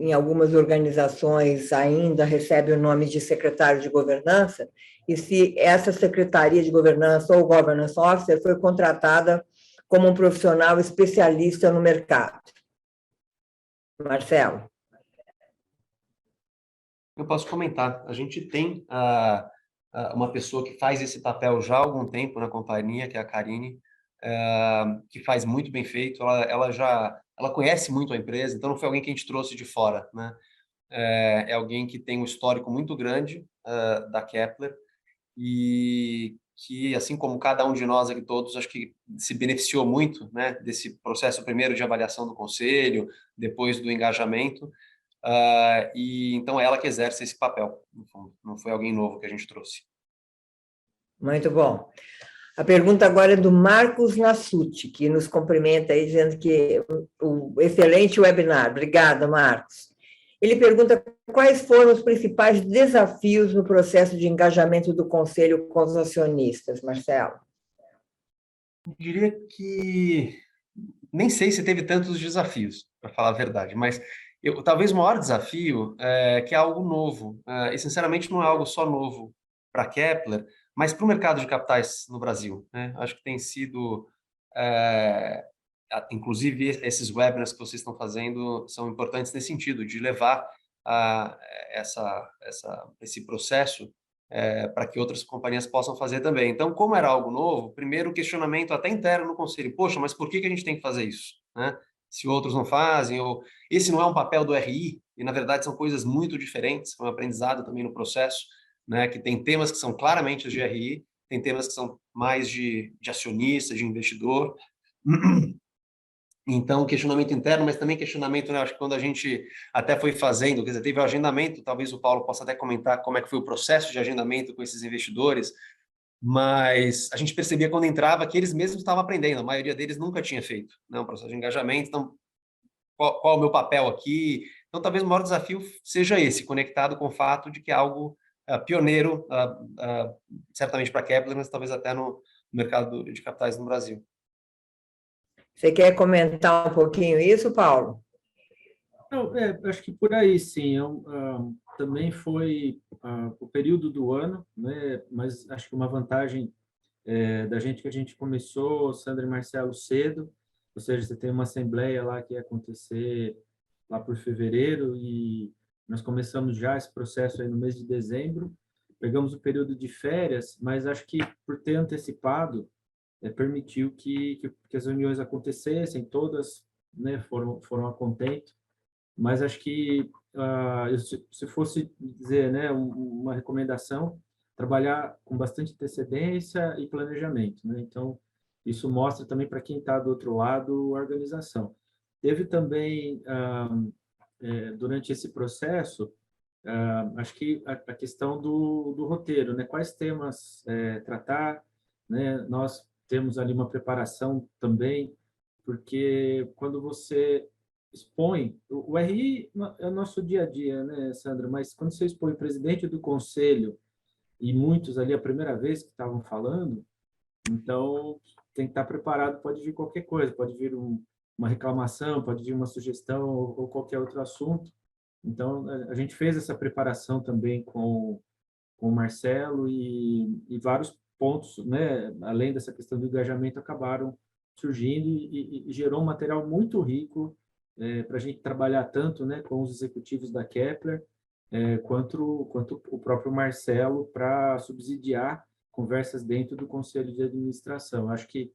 em algumas organizações ainda recebe o nome de secretário de governança, e se essa secretaria de governança ou Governance Officer foi contratada como um profissional especialista no mercado. Marcelo. Eu posso comentar. A gente tem uma pessoa que faz esse papel já há algum tempo na companhia, que é a Karine, que faz muito bem feito. Ela conhece muito a empresa, então não foi alguém que a gente trouxe de fora, né? É alguém que tem um histórico muito grande da Kepler e que, assim como cada um de nós aqui todos, acho que se beneficiou muito, né, desse processo primeiro de avaliação do conselho, depois do engajamento, e então é ela que exerce esse papel, não foi alguém novo que a gente trouxe. Muito bom. A pergunta agora é do Marcos Nassuti, que nos cumprimenta aí, dizendo que o excelente webinar. Obrigada, Marcos. Ele pergunta quais foram os principais desafios no processo de engajamento do Conselho com os acionistas, Marcelo. Eu diria que nem sei se teve tantos desafios, para falar a verdade, mas talvez o maior desafio é que é algo novo, e sinceramente não é algo só novo para a Kepler, mas para o mercado de capitais no Brasil, né? Acho que tem sido, inclusive esses webinars que vocês estão fazendo são importantes nesse sentido, de levar esse processo para que outras companhias possam fazer também. Então, como era algo novo, primeiro o questionamento até interno no conselho, poxa, mas por que a gente tem que fazer isso, né? Se outros não fazem, ou esse não é um papel do RI, e na verdade são coisas muito diferentes, foi um aprendizado também no processo. né? Que tem temas que são claramente de GRI, tem temas que são mais de acionista, de investidor. Então, questionamento interno, mas também questionamento, né? Acho que quando a gente até foi fazendo, quer dizer, teve o agendamento, talvez o Paulo possa até comentar como é que foi o processo de agendamento com esses investidores, mas a gente percebia quando entrava que eles mesmos estavam aprendendo, a maioria deles nunca tinha feito, né, um processo de engajamento. Então, qual é o meu papel aqui? Então, talvez o maior desafio seja esse, conectado com o fato de que é algo pioneiro, certamente para a Kepler, mas talvez até no mercado de capitais no Brasil. Você quer comentar um pouquinho isso, Paulo? Não, acho que por aí, sim. Também foi o período do ano, né? Mas acho que uma vantagem da gente que a gente começou, Sandra e Marcelo, cedo, ou seja, você tem uma assembleia lá que ia acontecer lá por fevereiro e nós começamos já esse processo aí no mês de dezembro, pegamos o período de férias, mas acho que por ter antecipado, permitiu que as reuniões acontecessem, todas, né, foram a contento, mas acho que se fosse dizer, né, uma recomendação, trabalhar com bastante antecedência e planejamento, né? Então, isso mostra também para quem está do outro lado a organização. Teve também, durante esse processo, acho que a questão do roteiro, né? Quais temas tratar, né? Nós temos ali uma preparação também, porque quando você expõe, o RI é o nosso dia a dia, né, Sandra? Mas quando você expõe o presidente do conselho e muitos ali a primeira vez que estavam falando, então tem que estar preparado, pode vir qualquer coisa, pode vir uma reclamação, pode vir uma sugestão ou qualquer outro assunto. Então, a gente fez essa preparação também com o Marcelo e vários pontos, né, além dessa questão do engajamento, acabaram surgindo e gerou um material muito rico para a gente trabalhar tanto, né, com os executivos da Kepler, quanto o próprio Marcelo para subsidiar conversas dentro do Conselho de Administração. Acho que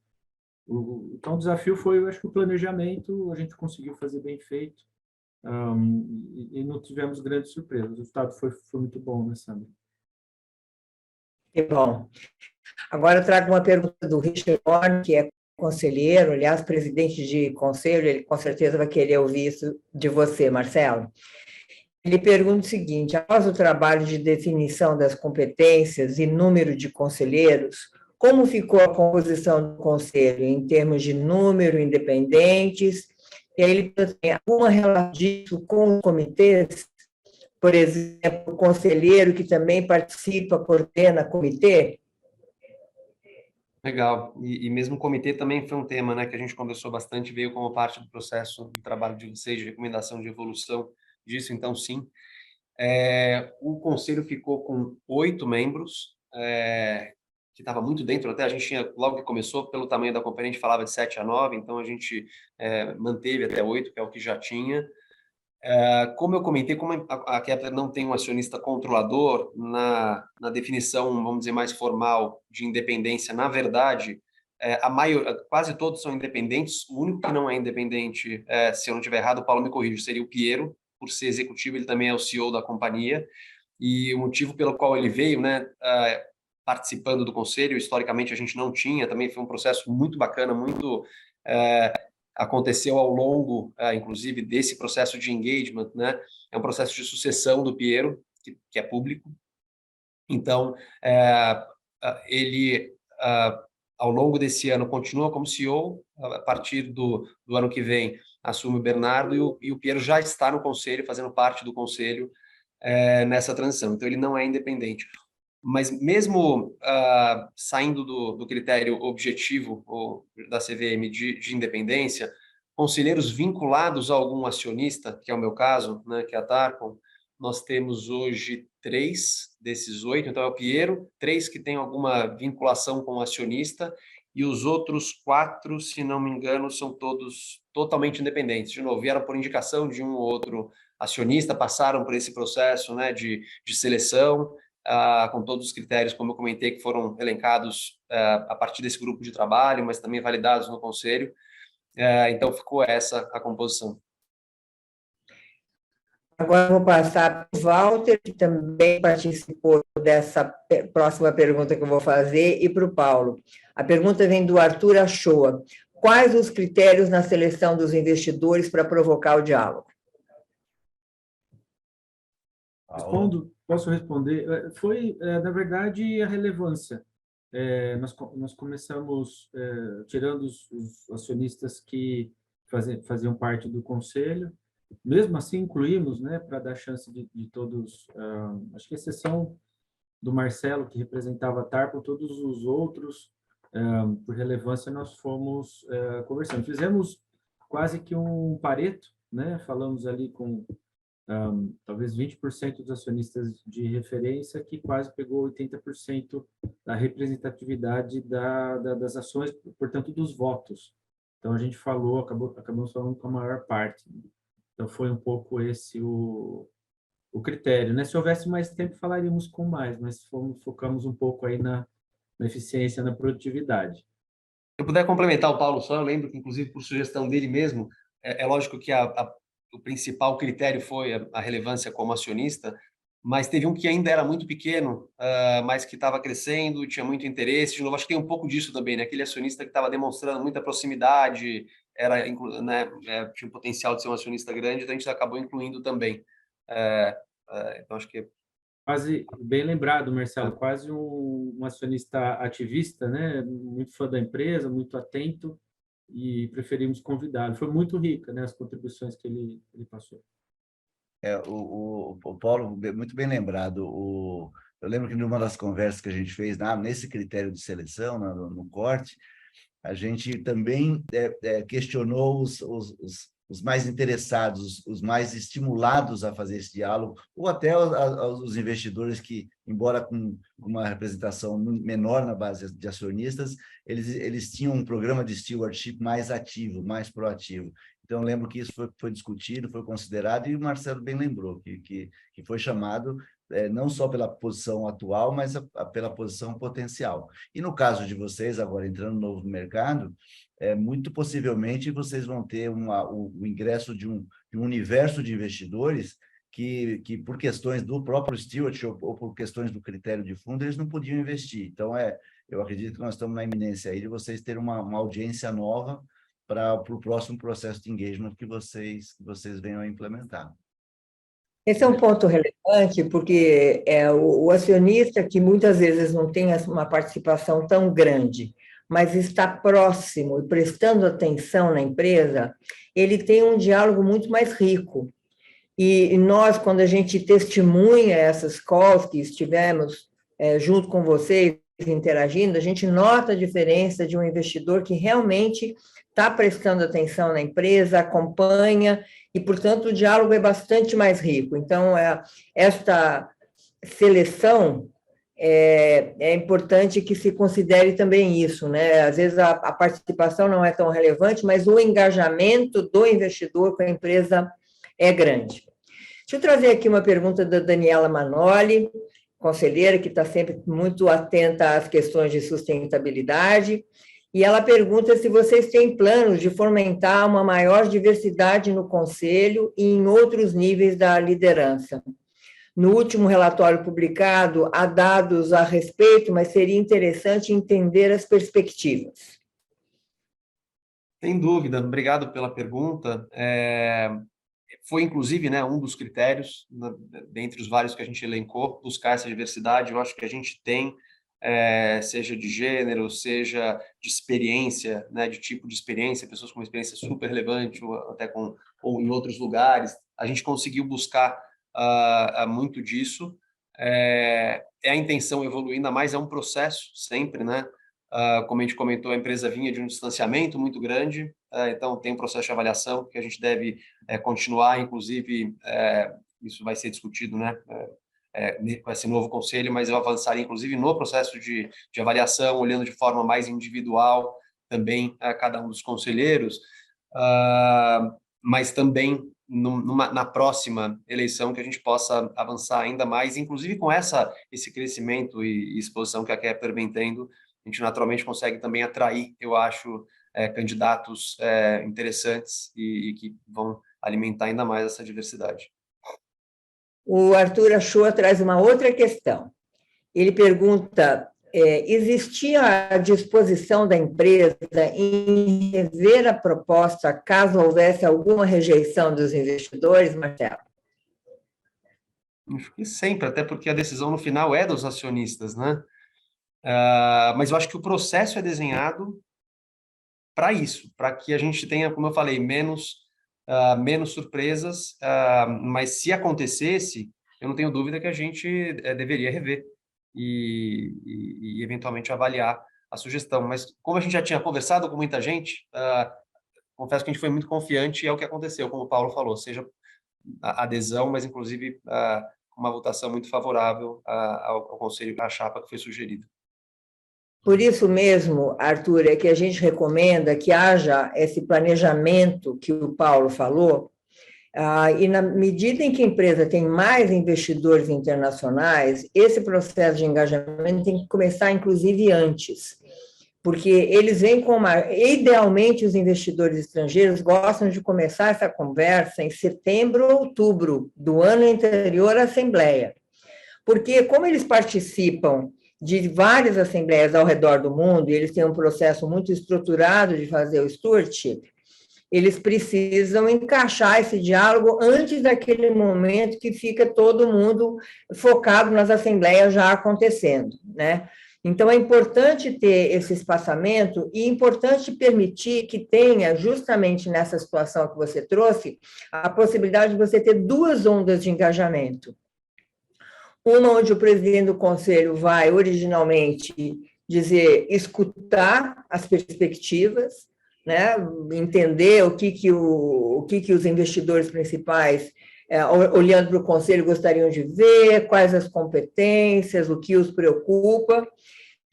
então o desafio foi, eu acho que o planejamento a gente conseguiu fazer bem feito. E não tivemos grandes surpresas. O resultado foi muito bom, né, Sandra? Que bom. Agora eu trago uma pergunta do Richard Horn, que é conselheiro, aliás, presidente de conselho, ele com certeza vai querer ouvir isso de você, Marcelo. Ele pergunta o seguinte: após o trabalho de definição das competências e número de conselheiros, como ficou a composição do conselho em termos de número, independentes? E aí ele tem alguma relação disso com os comitês? Por exemplo, o conselheiro que também participa, coordena comitê? Legal. E mesmo o comitê também foi um tema, né, que a gente conversou bastante, veio como parte do processo do trabalho de vocês, de recomendação de evolução disso, então sim. O conselho ficou com 8 membros, que estava muito dentro, até a gente tinha, logo que começou, pelo tamanho da companhia, a gente falava de 7 a 9, então a gente manteve até 8, que é o que já tinha. Como eu comentei, como a Kepler não tem um acionista controlador na definição, vamos dizer, mais formal de independência, na verdade, quase todos são independentes. O único que não é independente, se eu não estiver errado, o Paulo me corrige, seria o Piero. Por ser executivo, ele também é o CEO da companhia. E o motivo pelo qual ele veio, né, participando do conselho, historicamente a gente não tinha, também foi um processo muito bacana, muito... aconteceu ao longo, inclusive, desse processo de engagement, né? É um processo de sucessão do Piero, que é público. Então, ele, ao longo desse ano, continua como CEO. A partir do ano que vem, assume o Bernardo e o Piero já está no conselho, fazendo parte do conselho nessa transição. Então, ele não é independente. Mas mesmo saindo do critério objetivo da CVM de independência, conselheiros vinculados a algum acionista, que é o meu caso, né, que é a Tarcom, nós temos hoje 3 desses 8, então é o Piero, 3 que têm alguma vinculação com o acionista, e os outros 4, se não me engano, são todos totalmente independentes. De novo, vieram por indicação de um ou outro acionista, passaram por esse processo, né, de seleção, com todos os critérios, como eu comentei, que foram elencados a partir desse grupo de trabalho, mas também validados no conselho. Então, ficou essa a composição. Agora vou passar para o Walter, que também participou dessa próxima pergunta que eu vou fazer, e para o Paulo. A pergunta vem do Arthur Achoa. Quais os critérios na seleção dos investidores para provocar o diálogo? Respondo, posso responder? Foi, na verdade, a relevância. Nós começamos tirando os acionistas que faziam parte do conselho. Mesmo assim, incluímos, né, para dar chance de todos, acho que a exceção do Marcelo, que representava a Tarpo, todos os outros, por relevância, nós fomos conversando. Fizemos quase que um Pareto, né? Falamos ali com talvez 20% dos acionistas de referência, que quase pegou 80% da representatividade das ações, portanto, dos votos. Então, a gente acabamos falando com a maior parte. Então, foi um pouco esse o critério, né? Se houvesse mais tempo, falaríamos com mais, mas focamos um pouco aí na eficiência, na produtividade. Se eu puder complementar o Paulo só, eu lembro que, inclusive, por sugestão dele mesmo, é lógico que o principal critério foi a relevância como acionista, mas teve um que ainda era muito pequeno, mas que estava crescendo, tinha muito interesse. De novo, acho que tem um pouco disso também, né? Aquele acionista que estava demonstrando muita proximidade, né, tinha um potencial de ser um acionista grande, então a gente acabou incluindo também. Então, acho que... Quase, bem lembrado, Marcelo, quase um acionista ativista, né? Muito fã da empresa, muito atento, e preferimos convidá-lo. Foi muito rica, né, as contribuições que ele passou. O Paulo, muito bem lembrado. Eu lembro que numa das conversas que a gente fez, nesse critério de seleção, no corte, a gente também questionou os mais interessados, os mais estimulados a fazer esse diálogo, ou até os investidores que, embora com uma representação menor na base de acionistas, eles tinham um programa de stewardship mais ativo, mais proativo. Então, eu lembro que isso foi discutido, foi considerado, e o Marcelo bem lembrou que foi chamado não só pela posição atual, mas pela posição potencial. E no caso de vocês, agora entrando no novo mercado, muito possivelmente vocês vão ter o ingresso de um universo de investidores que por questões do próprio steward ou por questões do critério de fundo, eles não podiam investir. Então, eu acredito que nós estamos na iminência aí de vocês terem uma audiência nova para o próximo processo de engagement que vocês venham a implementar. Esse é um ponto relevante, porque o acionista que muitas vezes não tem uma participação tão grande, mas está próximo e prestando atenção na empresa, ele tem um diálogo muito mais rico. E nós, quando a gente testemunha essas calls que estivemos junto com vocês, interagindo, a gente nota a diferença de um investidor que realmente está prestando atenção na empresa, acompanha, e, portanto, o diálogo é bastante mais rico. Então, esta seleção é importante que se considere também isso, né? Às vezes a participação não é tão relevante, mas o engajamento do investidor com a empresa é grande. Deixa eu trazer aqui uma pergunta da Daniela Manoli, conselheira, que está sempre muito atenta às questões de sustentabilidade, e ela pergunta se vocês têm planos de fomentar uma maior diversidade no conselho e em outros níveis da liderança. No último relatório publicado, há dados a respeito, mas seria interessante entender as perspectivas. Sem dúvida, obrigado pela pergunta. Foi, inclusive, né, um dos critérios, dentre os vários que a gente elencou, buscar essa diversidade. Eu acho que a gente tem, seja de gênero, seja de experiência, né, de tipo de experiência, pessoas com uma experiência super relevante, ou em outros lugares. A gente conseguiu buscar muito disso. A intenção evoluir, ainda mais é um processo sempre, né? Como a gente comentou, a empresa vinha de um distanciamento muito grande, então tem um processo de avaliação que a gente deve continuar, inclusive isso vai ser discutido, né, com esse novo conselho, mas eu avançaria, inclusive, no processo de avaliação, olhando de forma mais individual também a cada um dos conselheiros, mas também na próxima eleição que a gente possa avançar ainda mais, inclusive com esse crescimento e exposição que a Kepler vem tendo, a gente naturalmente consegue também atrair, eu acho, candidatos interessantes e que vão alimentar ainda mais essa diversidade. O Arthur Achoa traz uma outra questão. Ele pergunta: existia a disposição da empresa em rever a proposta caso houvesse alguma rejeição dos investidores, Marcelo? Acho que sempre, até porque a decisão no final é dos acionistas, né? Mas eu acho que o processo é desenhado para isso, para que a gente tenha, como eu falei, menos surpresas, mas se acontecesse, eu não tenho dúvida que a gente deveria rever e eventualmente avaliar a sugestão. Mas como a gente já tinha conversado com muita gente, confesso que a gente foi muito confiante e é o que aconteceu, como o Paulo falou, seja a adesão, mas inclusive uma votação muito favorável ao conselho, à chapa que foi sugerida. Por isso mesmo, Arthur, é que a gente recomenda que haja esse planejamento que o Paulo falou, e na medida em que a empresa tem mais investidores internacionais, esse processo de engajamento tem que começar, inclusive, antes, porque eles vêm com idealmente, os investidores estrangeiros gostam de começar essa conversa em setembro ou outubro do ano anterior à Assembleia, porque como eles participam de várias assembleias ao redor do mundo, e eles têm um processo muito estruturado de fazer o stewardship, eles precisam encaixar esse diálogo antes daquele momento que fica todo mundo focado nas assembleias já acontecendo, né? Então, é importante ter esse espaçamento e é importante permitir que tenha, justamente nessa situação que você trouxe, a possibilidade de você ter duas ondas de engajamento. Uma onde o presidente do conselho vai, originalmente, escutar as perspectivas, né? Entender o que os investidores principais, olhando para o conselho, gostariam de ver, quais as competências, o que os preocupa.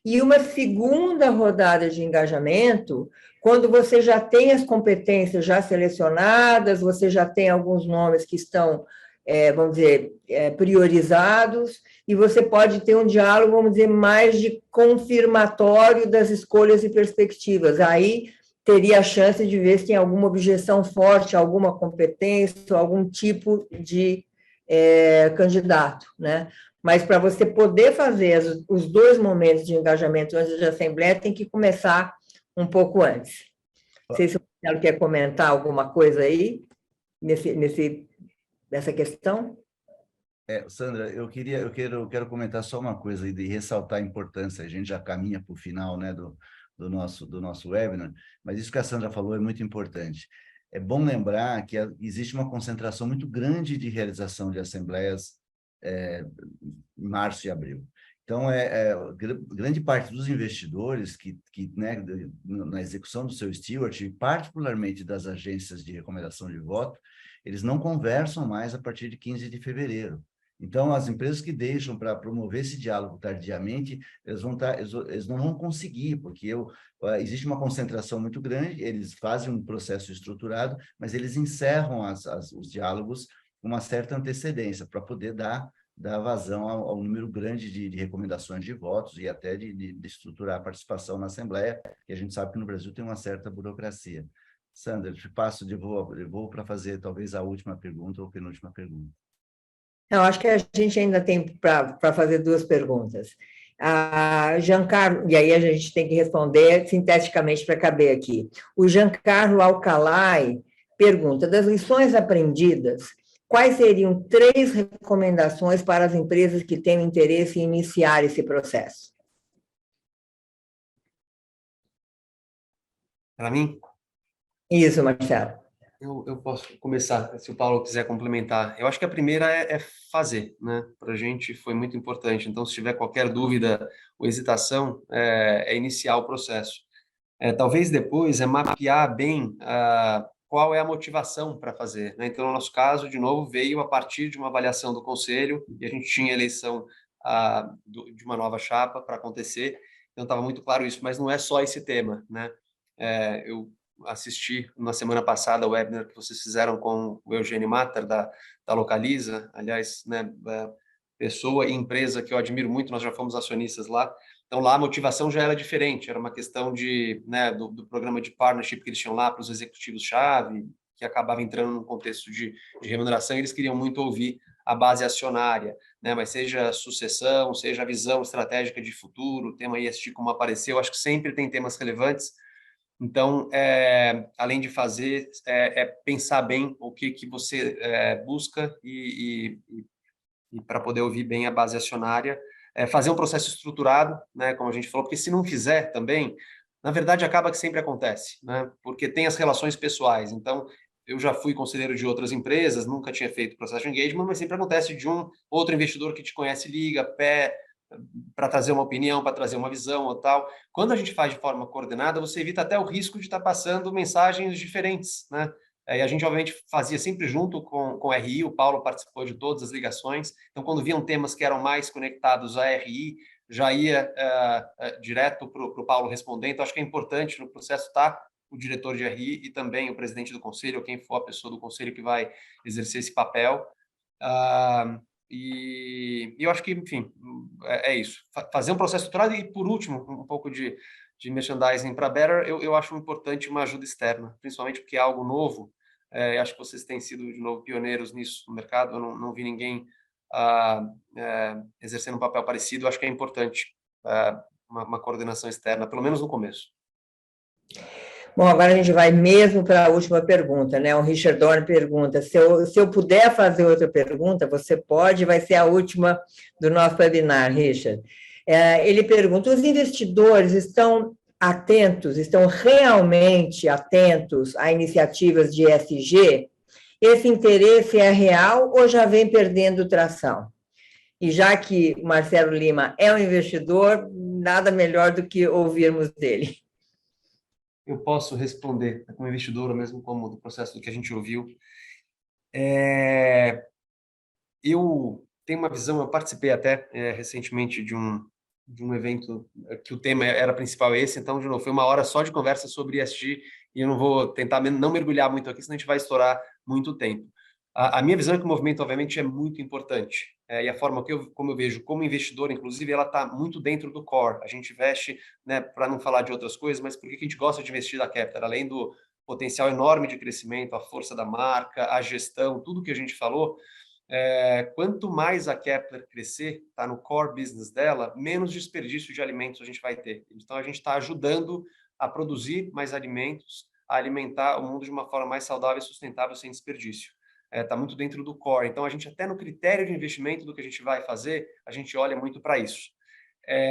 E uma segunda rodada de engajamento, quando você já tem as competências já selecionadas, você já tem alguns nomes que estão, vamos dizer, priorizados, e você pode ter um diálogo, vamos dizer, mais de confirmatório das escolhas e perspectivas. Aí teria a chance de ver se tem alguma objeção forte, alguma competência, algum tipo de candidato, né? Mas para você poder fazer os dois momentos de engajamento antes da Assembleia, tem que começar um pouco antes. Não sei se o Marcelo quer comentar alguma coisa aí nessa questão. Sandra, eu quero comentar só uma coisa e ressaltar a importância. A gente já caminha para o final, né, do nosso webinar, mas isso que a Sandra falou é muito importante. É bom lembrar que existe uma concentração muito grande de realização de assembleias em março e abril. Então, grande parte dos investidores que né, na execução do seu steward, particularmente das agências de recomendação de voto, eles não conversam mais a partir de 15 de fevereiro. Então, as empresas que deixam para promover esse diálogo tardiamente, eles não vão conseguir, porque existe uma concentração muito grande, eles fazem um processo estruturado, mas eles encerram os diálogos com uma certa antecedência, para poder dar vazão ao número grande de recomendações de votos e até de estruturar a participação na Assembleia, que a gente sabe que no Brasil tem uma certa burocracia. Sandra, eu te passo de voo para fazer talvez a última pergunta ou penúltima pergunta. Eu acho que a gente ainda tem para fazer duas perguntas. Giancarlo, e aí a gente tem que responder sinteticamente para caber aqui. O Giancarlo Alcalai pergunta: das lições aprendidas, quais seriam 3 recomendações para as empresas que têm interesse em iniciar esse processo? Para mim? Isso, Marcelo. Eu posso começar, se o Paulo quiser complementar. Eu acho que a primeira é fazer, né? Para a gente foi muito importante. Então, se tiver qualquer dúvida ou hesitação, é iniciar o processo. Talvez depois mapear bem qual é a motivação para fazer, né? Então, no nosso caso, de novo, veio a partir de uma avaliação do conselho e a gente tinha eleição de uma nova chapa para acontecer. Então, estava muito claro isso, mas não é só esse tema, né? Eu assisti na semana passada o webinar que vocês fizeram com o Eugênio Matter, da Localiza, aliás, né, pessoa e empresa que eu admiro muito, nós já fomos acionistas lá. Então, lá a motivação já era diferente, era uma questão do programa de partnership que eles tinham lá para os executivos-chave, que acabava entrando num contexto de remuneração, e eles queriam muito ouvir a base acionária, né? Mas seja sucessão, seja a visão estratégica de futuro, o tema ESG como apareceu, acho que sempre tem temas relevantes. Então, além de fazer, pensar bem o que você busca e para poder ouvir bem a base acionária, fazer um processo estruturado, né, como a gente falou, porque se não fizer também, na verdade, acaba que sempre acontece, né, porque tem as relações pessoais. Então, eu já fui conselheiro de outras empresas, nunca tinha feito processo de engagement, mas sempre acontece de um outro investidor que te conhece, liga, para trazer uma opinião, para trazer uma visão ou tal. Quando a gente faz de forma coordenada, você evita até o risco de estar passando mensagens diferentes, né? E a gente, obviamente, fazia sempre junto com o RI, o Paulo participou de todas as ligações, então, quando viam temas que eram mais conectados à RI, já ia direto para o Paulo responder. Então, acho que é importante no processo estar o diretor de RI e também o presidente do conselho, ou quem for a pessoa do conselho que vai exercer esse papel. E eu acho que, enfim, é isso. Fazer um processo estruturado e, por último, um pouco de merchandising para Better, eu acho importante uma ajuda externa, principalmente porque é algo novo. Acho que vocês têm sido, de novo, pioneiros nisso no mercado. Eu não vi ninguém exercendo um papel parecido. Acho que é importante uma coordenação externa, pelo menos no começo. Bom, agora a gente vai mesmo para a última pergunta, né? O Richard Dorn pergunta, se eu puder fazer outra pergunta, você pode, vai ser a última do nosso webinar, Richard. Ele pergunta, os investidores estão realmente atentos a iniciativas de ESG? Esse interesse é real ou já vem perdendo tração? E já que o Marcelo Lima é um investidor, nada melhor do que ouvirmos dele. Eu posso responder como investidor, ou mesmo como do processo que a gente ouviu. Eu tenho uma visão, eu participei até recentemente de um evento que o tema era principal esse, então, de novo, foi uma hora só de conversa sobre ESG, e eu não vou tentar não mergulhar muito aqui, senão a gente vai estourar muito tempo. A minha visão é que o movimento, obviamente, é muito importante. E a forma como eu vejo como investidor, inclusive, ela está muito dentro do core. A gente investe, né, para não falar de outras coisas, mas por que a gente gosta de investir na Kepler? Além do potencial enorme de crescimento, a força da marca, a gestão, tudo que a gente falou, quanto mais a Kepler crescer, está no core business dela, menos desperdício de alimentos a gente vai ter. Então, a gente está ajudando a produzir mais alimentos, a alimentar o mundo de uma forma mais saudável e sustentável, sem desperdício. Está muito dentro do core. Então, a gente até no critério de investimento do que a gente vai fazer, a gente olha muito para isso.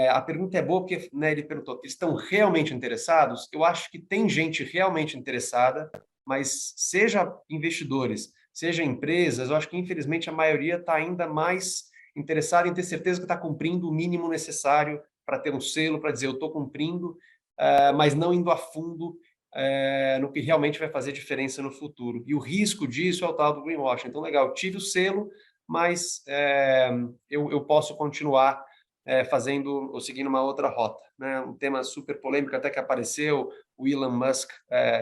A pergunta é boa porque, né, ele perguntou, eles estão realmente interessados? Eu acho que tem gente realmente interessada, mas seja investidores, seja empresas, eu acho que, infelizmente, a maioria está ainda mais interessada em ter certeza que está cumprindo o mínimo necessário para ter um selo, para dizer, eu estou cumprindo, mas não indo a fundo no que realmente vai fazer diferença no futuro. E o risco disso é o tal do greenwashing. Então, legal, tive o selo, mas eu posso continuar fazendo ou seguindo uma outra rota, né? Um tema super polêmico até que apareceu, o Elon Musk,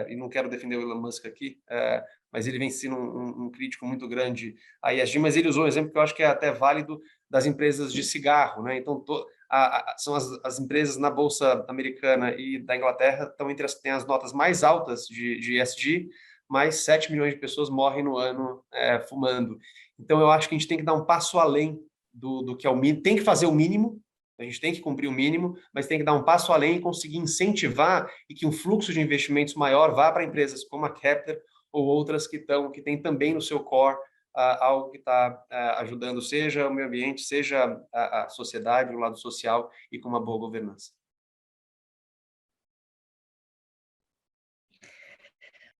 e não quero defender o Elon Musk aqui, mas ele vem sendo um crítico muito grande à ESG, mas ele usou um exemplo que eu acho que é até válido das empresas de cigarro, né? Então, são as empresas na Bolsa Americana e da Inglaterra têm as notas mais altas de ESG, mas 7 milhões de pessoas morrem no ano fumando. Então, eu acho que a gente tem que dar um passo além do que é o mínimo, tem que fazer o mínimo, a gente tem que cumprir o mínimo, mas tem que dar um passo além e conseguir incentivar e que um fluxo de investimentos maior vá para empresas como a Kepler ou outras que têm também no seu core algo que está ajudando, seja o meio ambiente, seja a sociedade, o lado social e com uma boa governança.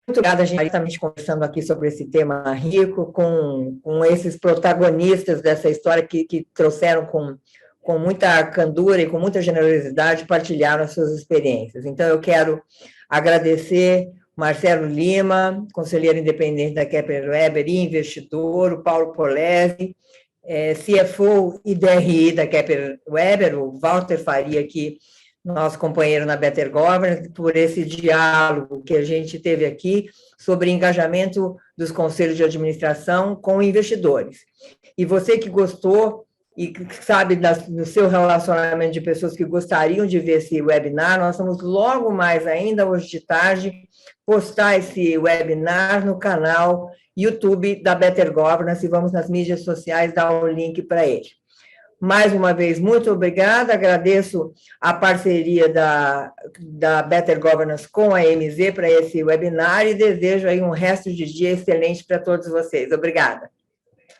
Muito obrigada, a gente está conversando aqui sobre esse tema rico, com esses protagonistas dessa história que trouxeram com muita candura e com muita generosidade, partilharam as suas experiências. Então, eu quero agradecer Marcelo Lima, conselheiro independente da Kepler Weber e investidor, o Paulo Polese, CFO e DRI da Kepler Weber, o Walter Faria, aqui, nosso companheiro na Better Governance, por esse diálogo que a gente teve aqui sobre engajamento dos conselhos de administração com investidores. E você que gostou, e sabe no seu relacionamento de pessoas que gostariam de ver esse webinar, nós vamos logo mais ainda, hoje de tarde, postar esse webinar no canal YouTube da Better Governance e vamos nas mídias sociais dar o link para ele. Mais uma vez, muito obrigada, agradeço a parceria da Better Governance com a MZ para esse webinar e desejo aí um resto de dia excelente para todos vocês. Obrigada.